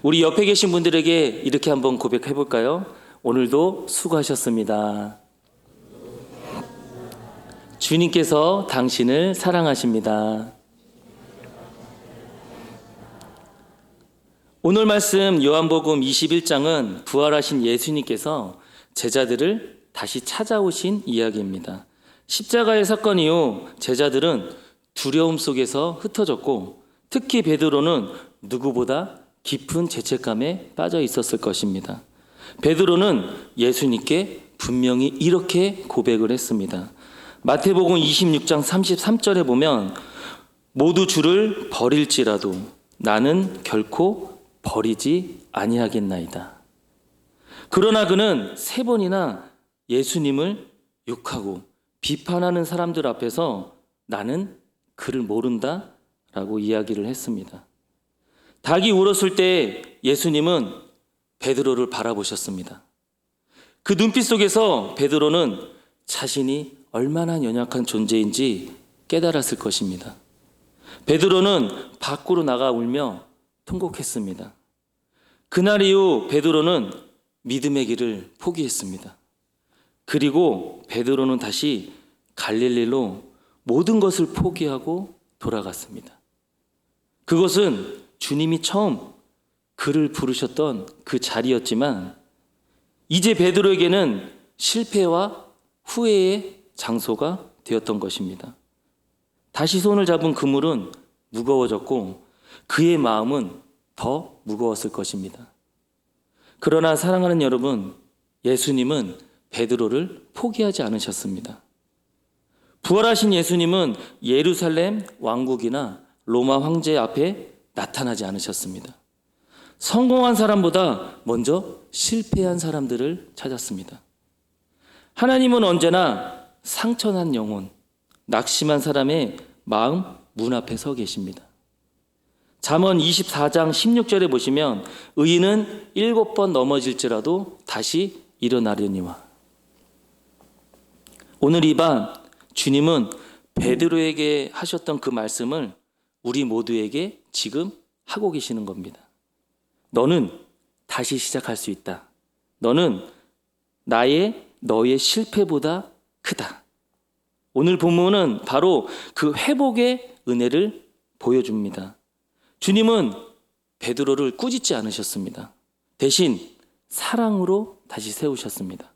우리 옆에 계신 분들에게 이렇게 한번 고백해 볼까요? 오늘도 수고하셨습니다. 주님께서 당신을 사랑하십니다. 오늘 말씀 요한복음 21장은 부활하신 예수님께서 제자들을 다시 찾아오신 이야기입니다. 십자가의 사건 이후 제자들은 두려움 속에서 흩어졌고 특히 베드로는 누구보다 깊은 죄책감에 빠져 있었을 것입니다. 베드로는 예수님께 분명히 이렇게 고백을 했습니다. 마태복음 26장 33절에 보면 모두 주를 버릴지라도 나는 결코 버리지 아니하겠나이다. 그러나 그는 3번이나 예수님을 욕하고 비판하는 사람들 앞에서 나는 그를 모른다 라고 이야기를 했습니다. 닭이 울었을 때 예수님은 베드로를 바라보셨습니다. 그 눈빛 속에서 베드로는 자신이 얼마나 연약한 존재인지 깨달았을 것입니다. 베드로는 밖으로 나가 울며 통곡했습니다. 그날 이후 베드로는 믿음의 길을 포기했습니다. 그리고 베드로는 다시 갈릴리로 모든 것을 포기하고 돌아갔습니다. 그것은 주님이 처음 그를 부르셨던 그 자리였지만 이제 베드로에게는 실패와 후회의 장소가 되었던 것입니다. 다시 손을 잡은 그물은 무거워졌고 그의 마음은 더 무거웠을 것입니다. 그러나 사랑하는 여러분, 예수님은 베드로를 포기하지 않으셨습니다. 부활하신 예수님은 예루살렘 왕국이나 로마 황제 앞에 나타나지 않으셨습니다. 성공한 사람보다 먼저 실패한 사람들을 찾았습니다. 하나님은 언제나 상처난 영혼, 낙심한 사람의 마음 문 앞에 서 계십니다. 잠언 24장 16절에 보시면 의인은 7번 넘어질지라도 다시 일어나려니와. 오늘 이 밤 주님은 베드로에게 하셨던 그 말씀을 우리 모두에게 지금 하고 계시는 겁니다. 너는 다시 시작할 수 있다. 너는 너의 실패보다 크다. 오늘 본문은 바로 그 회복의 은혜를 보여줍니다. 주님은 베드로를 꾸짖지 않으셨습니다. 대신 사랑으로 다시 세우셨습니다.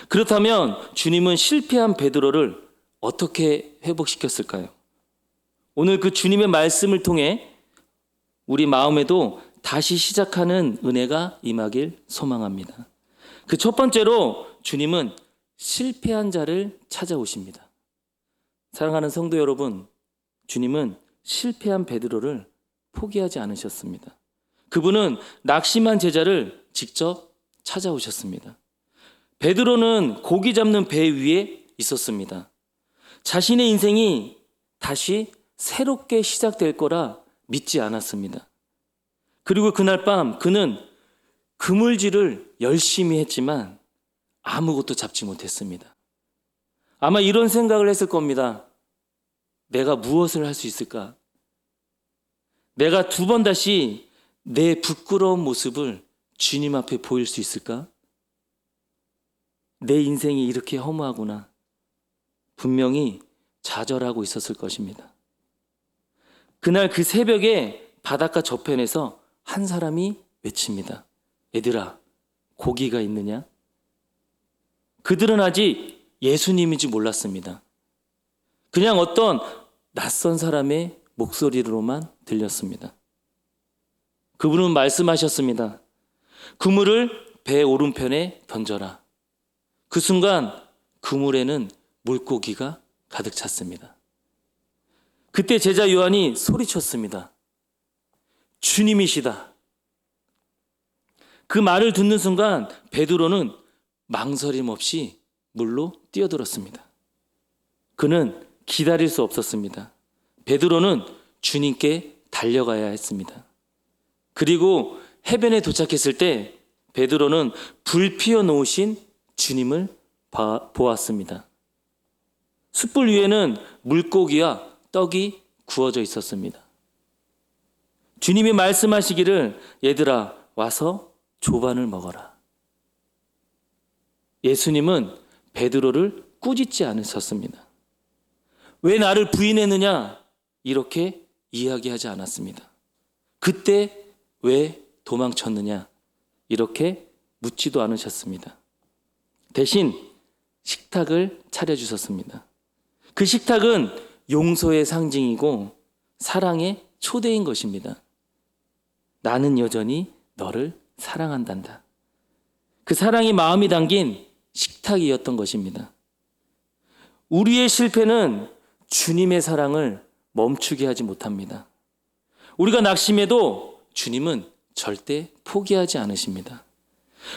그렇다면 주님은 실패한 베드로를 어떻게 회복시켰을까요? 오늘 그 주님의 말씀을 통해 우리 마음에도 다시 시작하는 은혜가 임하길 소망합니다. 그 첫 번째로 주님은 실패한 자를 찾아오십니다. 사랑하는 성도 여러분, 주님은 실패한 베드로를 포기하지 않으셨습니다. 그분은 낙심한 제자를 직접 찾아오셨습니다. 베드로는 고기 잡는 배 위에 있었습니다. 자신의 인생이 다시 새롭게 시작될 거라 믿지 않았습니다. 그리고 그날 밤 그는 그물질을 열심히 했지만 아무것도 잡지 못했습니다. 아마 이런 생각을 했을 겁니다. 내가 무엇을 할 수 있을까? 내가 2번 다시 내 부끄러운 모습을 주님 앞에 보일 수 있을까? 내 인생이 이렇게 허무하구나. 분명히 좌절하고 있었을 것입니다. 그날 그 새벽에 바닷가 저편에서 한 사람이 외칩니다. 얘들아, 고기가 있느냐? 그들은 아직 예수님인지 몰랐습니다. 그냥 어떤 낯선 사람의 목소리로만 들렸습니다. 그분은 말씀하셨습니다. 그물을 배 오른편에 던져라. 그 순간 그물에는 물고기가 가득 찼습니다. 그때 제자 요한이 소리쳤습니다. 주님이시다. 그 말을 듣는 순간 베드로는 망설임 없이 물로 뛰어들었습니다. 그는 기다릴 수 없었습니다. 베드로는 주님께 달려가야 했습니다. 그리고 해변에 도착했을 때 베드로는 불 피워 놓으신 주님을 보았습니다. 숯불 위에는 물고기와 떡이 구워져 있었습니다. 주님이 말씀하시기를 얘들아 와서 조반을 먹어라. 예수님은 베드로를 꾸짖지 않으셨습니다. 왜 나를 부인했느냐? 이렇게 이야기하지 않았습니다. 그때 왜 도망쳤느냐? 이렇게 묻지도 않으셨습니다. 대신 식탁을 차려주셨습니다. 그 식탁은 용서의 상징이고 사랑의 초대인 것입니다. 나는 여전히 너를 사랑한단다. 그 사랑이 마음이 담긴 식탁이었던 것입니다. 우리의 실패는 주님의 사랑을 멈추게 하지 못합니다. 우리가 낙심해도 주님은 절대 포기하지 않으십니다.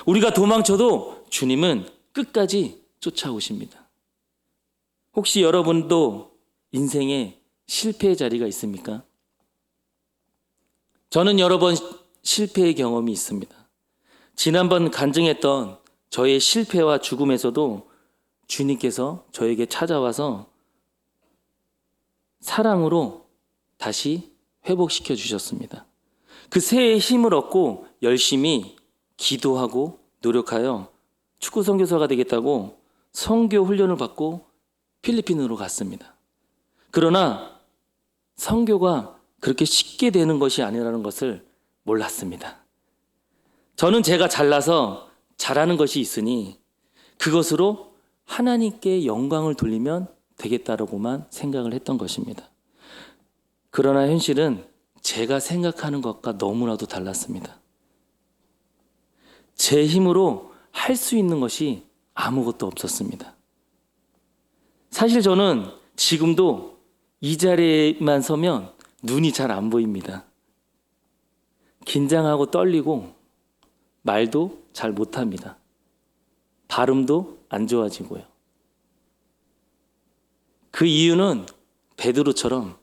우리가 도망쳐도 주님은 끝까지 쫓아오십니다. 혹시 여러분도 인생에 실패의 자리가 있습니까? 저는 여러 번 실패의 경험이 있습니다. 지난번 간증했던 저의 실패와 죽음에서도 주님께서 저에게 찾아와서 사랑으로 다시 회복시켜 주셨습니다. 그 새해 힘을 얻고 열심히 기도하고 노력하여 축구 선교사가 되겠다고 선교 훈련을 받고 필리핀으로 갔습니다. 그러나 선교가 그렇게 쉽게 되는 것이 아니라는 것을 몰랐습니다. 저는 제가 잘나서 잘하는 것이 있으니 그것으로 하나님께 영광을 돌리면 되겠다라고만 생각을 했던 것입니다. 그러나 현실은 제가 생각하는 것과 너무나도 달랐습니다. 제 힘으로 할 수 있는 것이 아무것도 없었습니다. 사실 저는 지금도 이 자리에만 서면 눈이 잘 안 보입니다. 긴장하고 떨리고 말도 잘 못합니다. 발음도 안 좋아지고요. 그 이유는 베드로처럼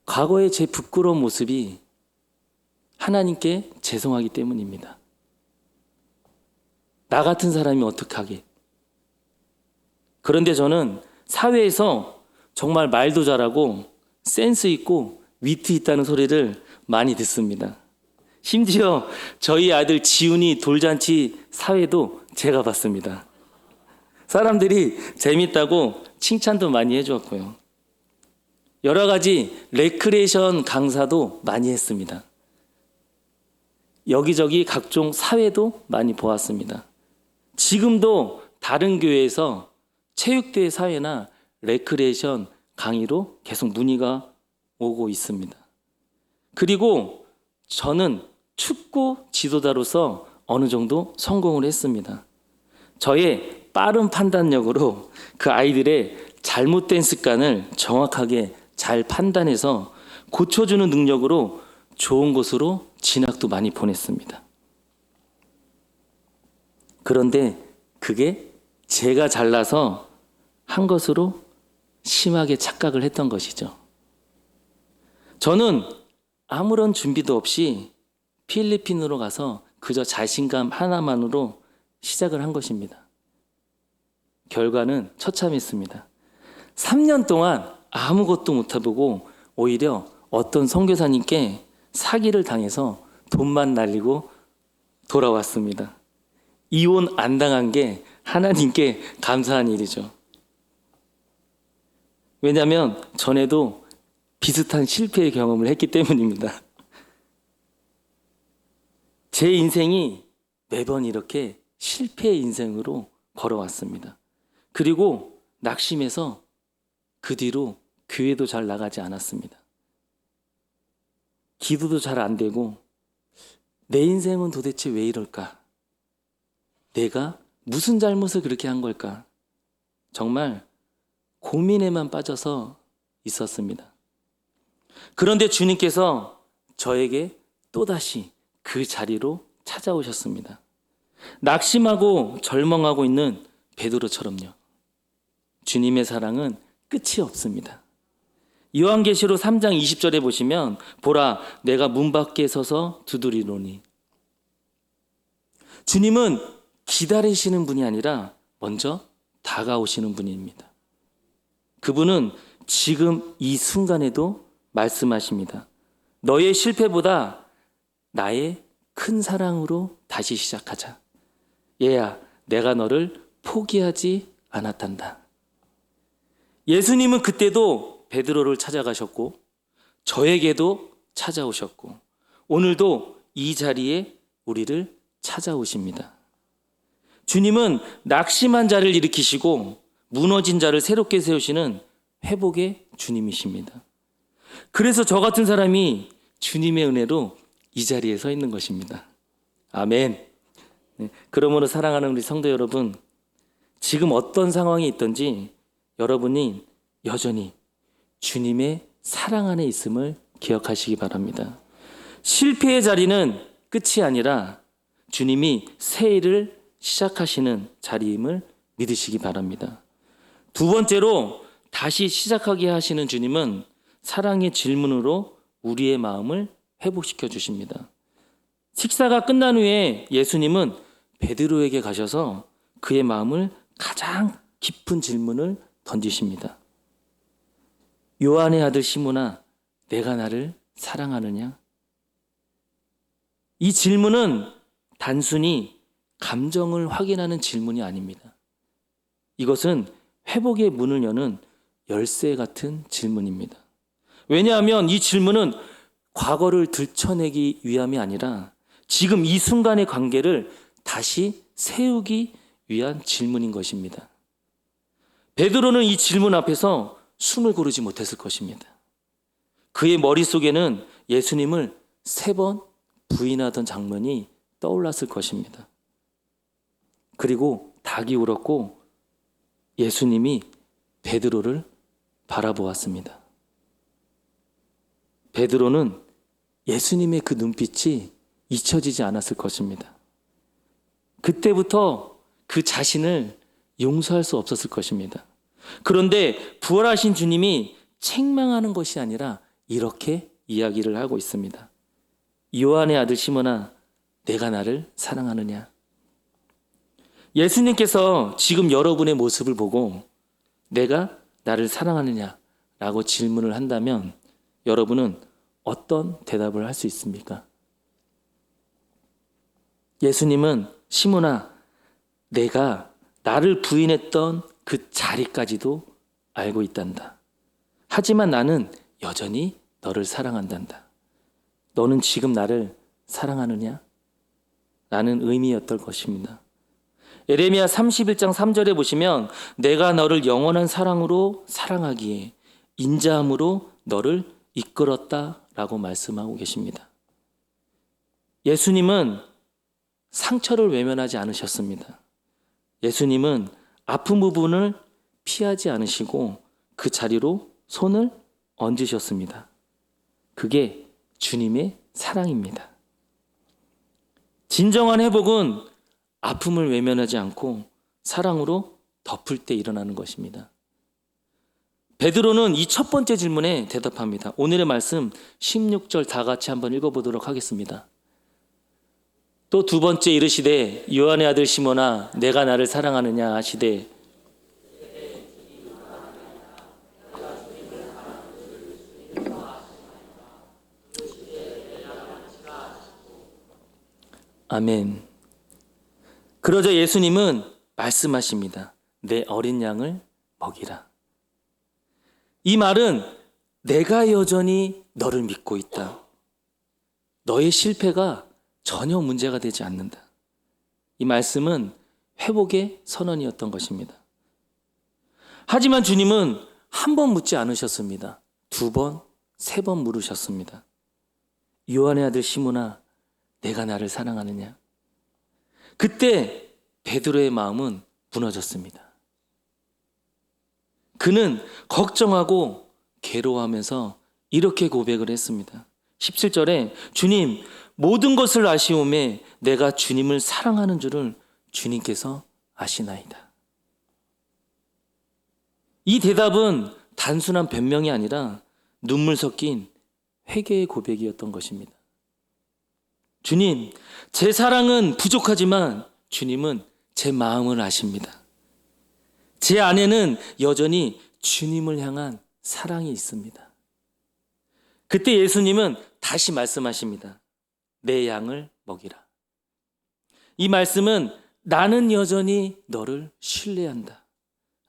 과거의 제 부끄러운 모습이 하나님께 죄송하기 때문입니다. 나 같은 사람이 어떡하게. 그런데 저는 사회에서 정말 말도 잘하고 센스 있고 위트 있다는 소리를 많이 듣습니다. 심지어 저희 아들 지훈이 돌잔치 사회도 제가 봤습니다. 사람들이 재밌다고 칭찬도 많이 해주었고요. 여러 가지 레크레이션 강사도 많이 했습니다. 여기저기 각종 사회도 많이 보았습니다. 지금도 다른 교회에서 체육대회 사회나 레크레이션 강의로 계속 문의가 오고 있습니다. 그리고 저는 축구 지도자로서 어느 정도 성공을 했습니다. 저의 빠른 판단력으로 그 아이들의 잘못된 습관을 정확하게 잘 판단해서 고쳐주는 능력으로 좋은 곳으로 진학도 많이 보냈습니다. 그런데 그게 제가 잘나서 한 것으로 심하게 착각을 했던 것이죠. 저는 아무런 준비도 없이 필리핀으로 가서 그저 자신감 하나만으로 시작을 한 것입니다. 결과는 처참했습니다. 3년 동안 아무것도 못해보고 오히려 어떤 선교사님께 사기를 당해서 돈만 날리고 돌아왔습니다. 이혼 안 당한 게 하나님께 감사한 일이죠. 왜냐하면 전에도 비슷한 실패의 경험을 했기 때문입니다. 제 인생이 매번 이렇게 실패의 인생으로 걸어왔습니다. 그리고 낙심해서 그 뒤로 교회도 잘 나가지 않았습니다. 기도도 잘 안 되고 내 인생은 도대체 왜 이럴까? 내가 무슨 잘못을 그렇게 한 걸까? 정말 고민에만 빠져서 있었습니다. 그런데 주님께서 저에게 또다시 그 자리로 찾아오셨습니다. 낙심하고 절망하고 있는 베드로처럼요. 주님의 사랑은 끝이 없습니다. 요한계시록 3장 20절에 보시면 보라 내가 문 밖에 서서 두드리노니. 주님은 기다리시는 분이 아니라 먼저 다가오시는 분입니다. 그분은 지금 이 순간에도 말씀하십니다. 너의 실패보다 나의 큰 사랑으로 다시 시작하자. 얘야, 내가 너를 포기하지 않았단다. 예수님은 그때도 베드로를 찾아가셨고 저에게도 찾아오셨고 오늘도 이 자리에 우리를 찾아오십니다. 주님은 낙심한 자를 일으키시고 무너진 자를 새롭게 세우시는 회복의 주님이십니다. 그래서 저 같은 사람이 주님의 은혜로 이 자리에 서 있는 것입니다. 아멘. 네, 그러므로 사랑하는 우리 성도 여러분, 지금 어떤 상황이 있든지 여러분이 여전히 주님의 사랑 안에 있음을 기억하시기 바랍니다. 실패의 자리는 끝이 아니라 주님이 새 일을 시작하시는 자리임을 믿으시기 바랍니다. 두 번째로 다시 시작하게 하시는 주님은 사랑의 질문으로 우리의 마음을 회복시켜 주십니다. 식사가 끝난 후에 예수님은 베드로에게 가셔서 그의 마음을 가장 깊은 질문을 던지십니다. 요한의 아들 시몬아, 내가 나를 사랑하느냐? 이 질문은 단순히 감정을 확인하는 질문이 아닙니다. 이것은 회복의 문을 여는 열쇠 같은 질문입니다. 왜냐하면 이 질문은 과거를 들춰내기 위함이 아니라 지금 이 순간의 관계를 다시 세우기 위한 질문인 것입니다. 베드로는 이 질문 앞에서 숨을 고르지 못했을 것입니다. 그의 머릿속에는 예수님을 3번 부인하던 장면이 떠올랐을 것입니다. 그리고 닭이 울었고 예수님이 베드로를 바라보았습니다. 베드로는 예수님의 그 눈빛이 잊혀지지 않았을 것입니다. 그때부터 그 자신을 용서할 수 없었을 것입니다. 그런데 부활하신 주님이 책망하는 것이 아니라 이렇게 이야기를 하고 있습니다. 요한의 아들 시몬아, 내가 나를 사랑하느냐? 예수님께서 지금 여러분의 모습을 보고 내가 나를 사랑하느냐? 라고 질문을 한다면 여러분은 어떤 대답을 할 수 있습니까? 예수님은 시몬아, 내가 나를 부인했던 그 자리까지도 알고 있단다. 하지만 나는 여전히 너를 사랑한단다. 너는 지금 나를 사랑하느냐? 라는 의미였던 것입니다. 예레미야 31장 3절에 보시면 내가 너를 영원한 사랑으로 사랑하기에 인자함으로 너를 이끌었다라고 말씀하고 계십니다. 예수님은 상처를 외면하지 않으셨습니다. 예수님은 아픈 부분을 피하지 않으시고 그 자리로 손을 얹으셨습니다. 그게 주님의 사랑입니다. 진정한 회복은 아픔을 외면하지 않고 사랑으로 덮을 때 일어나는 것입니다. 베드로는 이 첫 번째 질문에 대답합니다. 오늘의 말씀 16절 다 같이 한번 읽어보도록 하겠습니다. 또 두 번째 이르시되 요한의 아들 시몬아, 내가 나를 사랑하느냐 하시되 아멘. 그러자 예수님은 말씀하십니다. 내 어린 양을 먹이라. 이 말은 내가 여전히 너를 믿고 있다. 너의 실패가 전혀 문제가 되지 않는다. 이 말씀은 회복의 선언이었던 것입니다. 하지만 주님은 한 번 묻지 않으셨습니다. 2번, 3번 물으셨습니다. 요한의 아들 시몬아, 내가 나를 사랑하느냐? 그때 베드로의 마음은 무너졌습니다. 그는 걱정하고 괴로워하면서 이렇게 고백을 했습니다. 17절에 주님, 모든 것을 아시오매 내가 주님을 사랑하는 줄을 주님께서 아시나이다. 이 대답은 단순한 변명이 아니라 눈물 섞인 회개의 고백이었던 것입니다. 주님, 제 사랑은 부족하지만 주님은 제 마음을 아십니다. 제 안에는 여전히 주님을 향한 사랑이 있습니다. 그때 예수님은 다시 말씀하십니다. 내 양을 먹이라. 이 말씀은 나는 여전히 너를 신뢰한다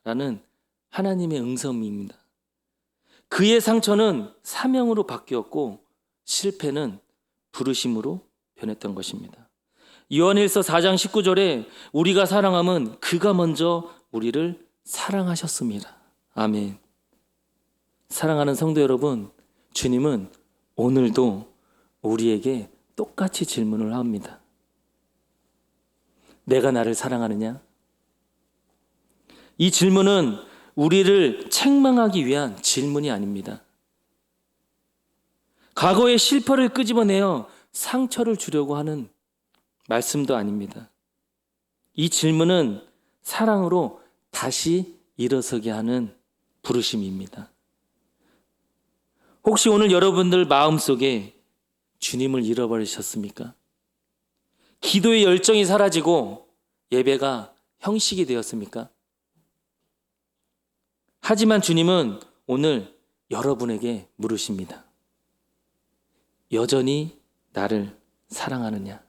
라는 하나님의 응성입니다. 그의 상처는 사명으로 바뀌었고 실패는 부르심으로 변했던 것입니다. 요한일서 4장 19절에 우리가 사랑함은 그가 먼저 우리를 사랑하셨습니다. 아멘. 사랑하는 성도 여러분, 주님은 오늘도 우리에게 똑같이 질문을 합니다. 내가 나를 사랑하느냐? 이 질문은 우리를 책망하기 위한 질문이 아닙니다. 과거의 실패를 끄집어내어 상처를 주려고 하는 말씀도 아닙니다. 이 질문은 사랑으로 다시 일어서게 하는 부르심입니다. 혹시 오늘 여러분들 마음속에 주님을 잃어버리셨습니까? 기도의 열정이 사라지고 예배가 형식이 되었습니까? 하지만 주님은 오늘 여러분에게 물으십니다. 여전히 나를 사랑하느냐?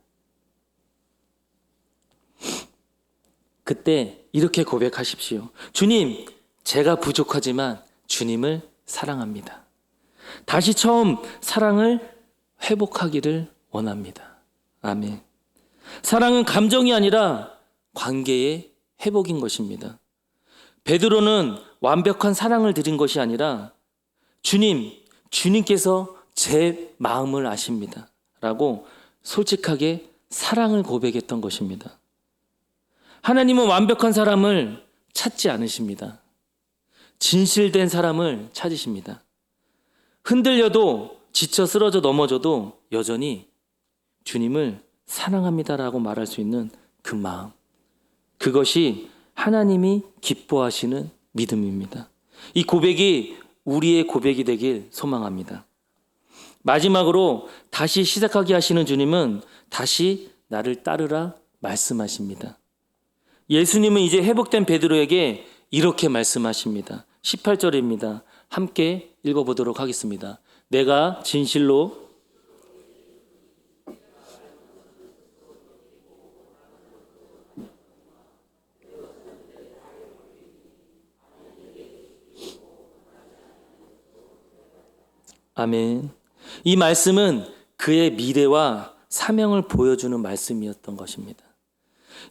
그때 이렇게 고백하십시오. 주님, 제가 부족하지만 주님을 사랑합니다. 다시 처음 사랑을 회복하기를 원합니다. 아멘. 사랑은 감정이 아니라 관계의 회복인 것입니다. 베드로는 완벽한 사랑을 드린 것이 아니라 주님께서 제 마음을 아십니다 라고 솔직하게 사랑을 고백했던 것입니다. 하나님은 완벽한 사람을 찾지 않으십니다. 진실된 사람을 찾으십니다. 흔들려도 지쳐 쓰러져 넘어져도 여전히 주님을 사랑합니다라고 말할 수 있는 그 마음, 그것이 하나님이 기뻐하시는 믿음입니다. 이 고백이 우리의 고백이 되길 소망합니다. 마지막으로 다시 시작하게 하시는 주님은 다시 나를 따르라 말씀하십니다. 예수님은 이제 회복된 베드로에게 이렇게 말씀하십니다. 18절입니다. 함께 읽어보도록 하겠습니다. 내가 진실로 아멘. 이 말씀은 그의 미래와 사명을 보여주는 말씀이었던 것입니다.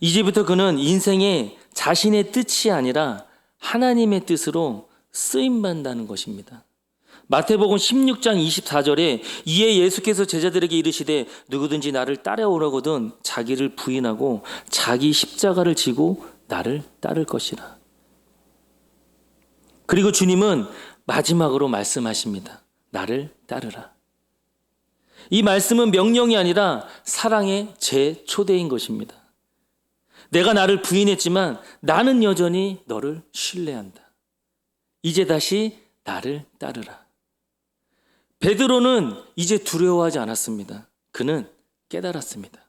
이제부터 그는 인생에 자신의 뜻이 아니라 하나님의 뜻으로 쓰임받는다는 것입니다. 마태복음 16장 24절에 이에 예수께서 제자들에게 이르시되 누구든지 나를 따라오려거든 자기를 부인하고 자기 십자가를 지고 나를 따를 것이라. 그리고 주님은 마지막으로 말씀하십니다. 나를 따르라. 이 말씀은 명령이 아니라 사랑의 재초대인 것입니다. 내가 나를 부인했지만 나는 여전히 너를 신뢰한다. 이제 다시 나를 따르라. 베드로는 이제 두려워하지 않았습니다. 그는 깨달았습니다.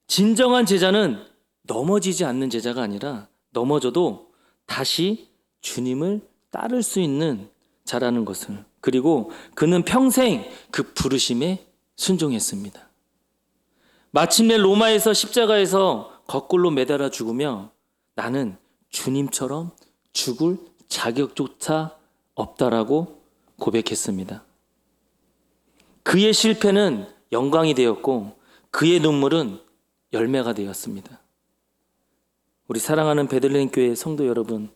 진정한 제자는 넘어지지 않는 제자가 아니라 넘어져도 다시 주님을 따를 수 있는 자라는 것을, 그리고 그는 평생 그 부르심에 순종했습니다. 마침내 로마에서 십자가에서 거꾸로 매달아 죽으며 나는 주님처럼 죽을 자격조차 없다라고 고백했습니다. 그의 실패는 영광이 되었고 그의 눈물은 열매가 되었습니다. 우리 사랑하는 베들레헴 교회 성도 여러분,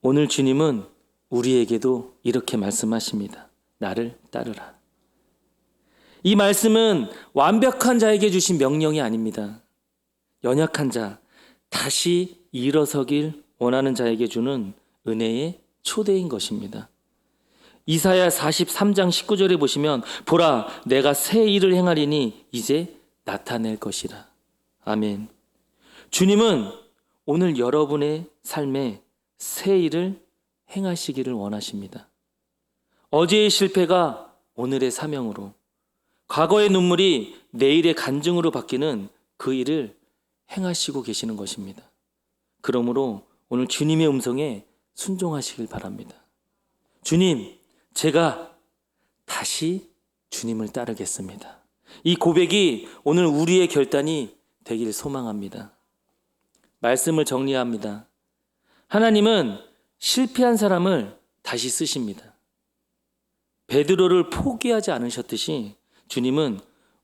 오늘 주님은 우리에게도 이렇게 말씀하십니다. 나를 따르라. 이 말씀은 완벽한 자에게 주신 명령이 아닙니다. 연약한 자, 다시 일어서길 원하는 자에게 주는 은혜의 초대인 것입니다. 이사야 43장 19절에 보시면 보라 내가 새 일을 행하리니 이제 나타낼 것이라. 아멘. 주님은 오늘 여러분의 삶에 새 일을 행하시기를 원하십니다. 어제의 실패가 오늘의 사명으로, 과거의 눈물이 내일의 간증으로 바뀌는 그 일을 행하시고 계시는 것입니다. 그러므로 오늘 주님의 음성에 순종하시길 바랍니다. 주님, 제가 다시 주님을 따르겠습니다. 이 고백이 오늘 우리의 결단이 되기를 소망합니다. 말씀을 정리합니다. 하나님은 실패한 사람을 다시 쓰십니다. 베드로를 포기하지 않으셨듯이 주님은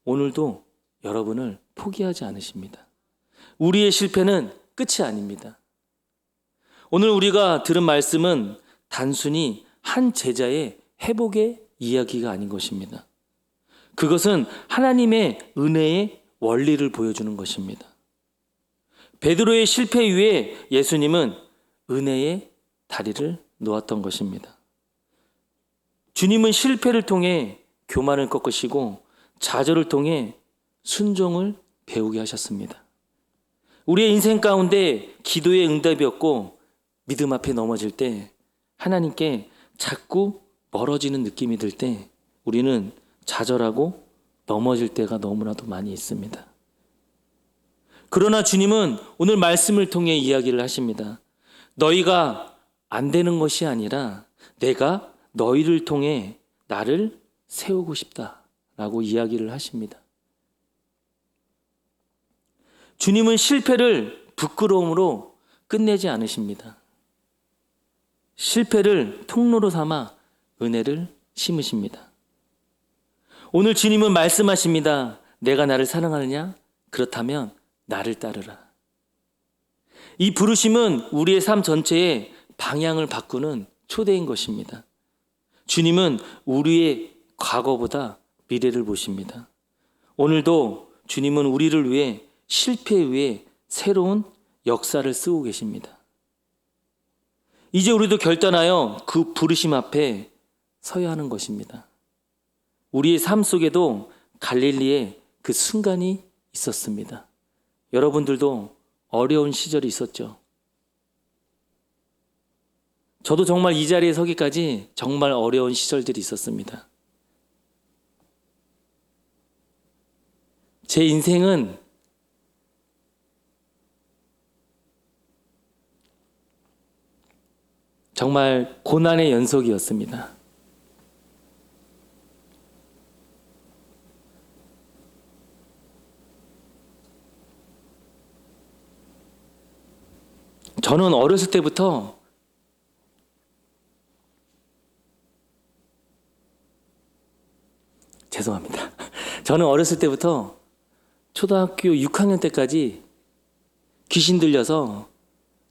오늘도 여러분을 포기하지 않으십니다. 우리의 실패는 끝이 아닙니다. 오늘 우리가 들은 말씀은 단순히 한 제자의 회복의 이야기가 아닌 것입니다. 그것은 하나님의 은혜의 원리를 보여주는 것입니다. 베드로의 실패 위에 예수님은 은혜의 다리를 놓았던 것입니다. 주님은 실패를 통해 교만을 꺾으시고 좌절을 통해 순종을 배우게 하셨습니다. 우리의 인생 가운데 기도의 응답이 없고 믿음 앞에 넘어질 때, 하나님께 자꾸 멀어지는 느낌이 들 때 우리는 좌절하고 넘어질 때가 너무나도 많이 있습니다. 그러나 주님은 오늘 말씀을 통해 이야기를 하십니다. 너희가 안 되는 것이 아니라 내가 너희를 통해 나를 세우고 싶다라고 이야기를 하십니다. 주님은 실패를 부끄러움으로 끝내지 않으십니다. 실패를 통로로 삼아 은혜를 심으십니다. 오늘 주님은 말씀하십니다. 내가 나를 사랑하느냐? 그렇다면 나를 따르라. 이 부르심은 우리의 삶 전체의 방향을 바꾸는 초대인 것입니다. 주님은 우리의 과거보다 미래를 보십니다. 오늘도 주님은 우리를 위해 실패 위에 새로운 역사를 쓰고 계십니다. 이제 우리도 결단하여 그 부르심 앞에 서야 하는 것입니다. 우리의 삶 속에도 갈릴리의 그 순간이 있었습니다. 여러분들도 어려운 시절이 있었죠. 저도 정말 이 자리에 서기까지 정말 어려운 시절들이 있었습니다. 제 인생은 정말 고난의 연속이었습니다. 저는 어렸을 때부터 죄송합니다. 저는 어렸을 때부터 초등학교 6학년 때까지 귀신 들려서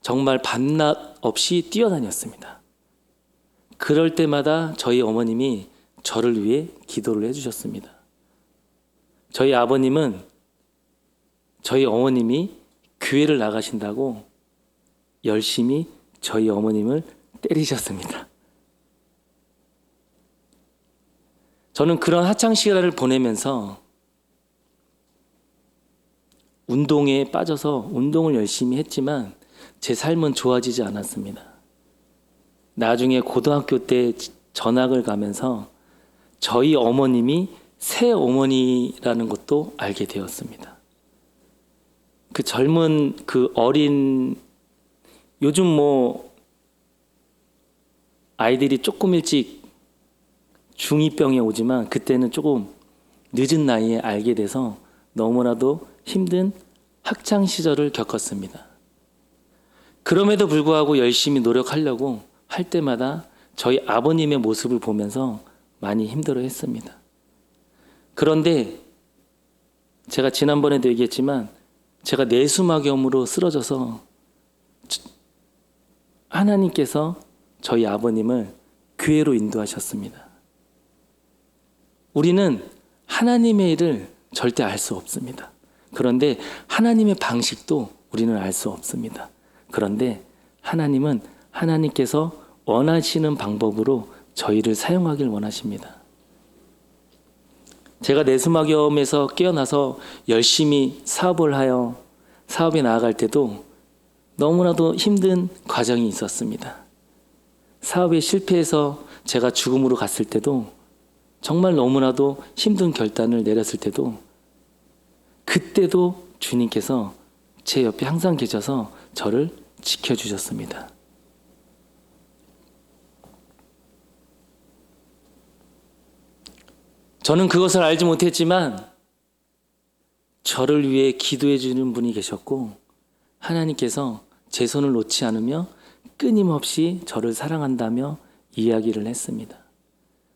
정말 밤낮 없이 뛰어다녔습니다. 그럴 때마다 저희 어머님이 저를 위해 기도를 해주셨습니다. 저희 아버님은 저희 어머님이 교회를 나가신다고 열심히 저희 어머님을 때리셨습니다. 저는 그런 학창 시절을 보내면서 운동에 빠져서 운동을 열심히 했지만 제 삶은 좋아지지 않았습니다. 나중에 고등학교 때 전학을 가면서 저희 어머님이 새 어머니라는 것도 알게 되었습니다. 그 젊은 그 어린 요즘 아이들이 조금 일찍 중2병에 오지만 그때는 조금 늦은 나이에 알게 돼서 너무나도 힘든 학창 시절을 겪었습니다. 그럼에도 불구하고 열심히 노력하려고 할 때마다 저희 아버님의 모습을 보면서 많이 힘들어했습니다. 그런데 제가 지난번에도 얘기했지만 제가 뇌수막염으로 쓰러져서 하나님께서 저희 아버님을 교회로 인도하셨습니다. 우리는 하나님의 일을 절대 알 수 없습니다. 그런데 하나님의 방식도 우리는 알 수 없습니다. 그런데 하나님은 하나님께서 원하시는 방법으로 저희를 사용하길 원하십니다. 제가 뇌수막염에서 깨어나서 열심히 사업을 하여 사업에 나아갈 때도 너무나도 힘든 과정이 있었습니다. 사업에 실패해서 제가 죽음으로 갔을 때도 정말 너무나도 힘든 결단을 내렸을 때도 그때도 주님께서 제 옆에 항상 계셔서 저를 지켜주셨습니다. 저는 그것을 알지 못했지만 저를 위해 기도해 주는 분이 계셨고 하나님께서 제 손을 놓지 않으며 끊임없이 저를 사랑한다며 이야기를 했습니다.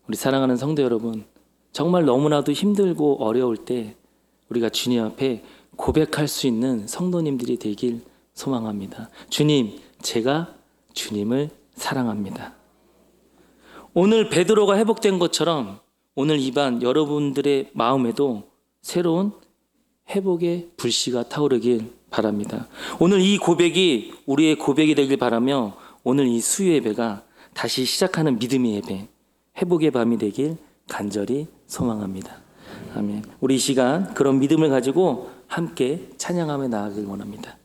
우리 사랑하는 성도 여러분, 정말 너무나도 힘들고 어려울 때 우리가 주님 앞에 고백할 수 있는 성도님들이 되길 소망합니다. 주님, 제가 주님을 사랑합니다. 오늘 베드로가 회복된 것처럼 오늘 이 밤 여러분들의 마음에도 새로운 회복의 불씨가 타오르길 바랍니다. 오늘 이 고백이 우리의 고백이 되길 바라며 오늘 이 수요 예배가 다시 시작하는 믿음의 예배, 회복의 밤이 되길 간절히 소망합니다. 아멘. 우리 이 시간 그런 믿음을 가지고 함께 찬양하며 나아가길 원합니다.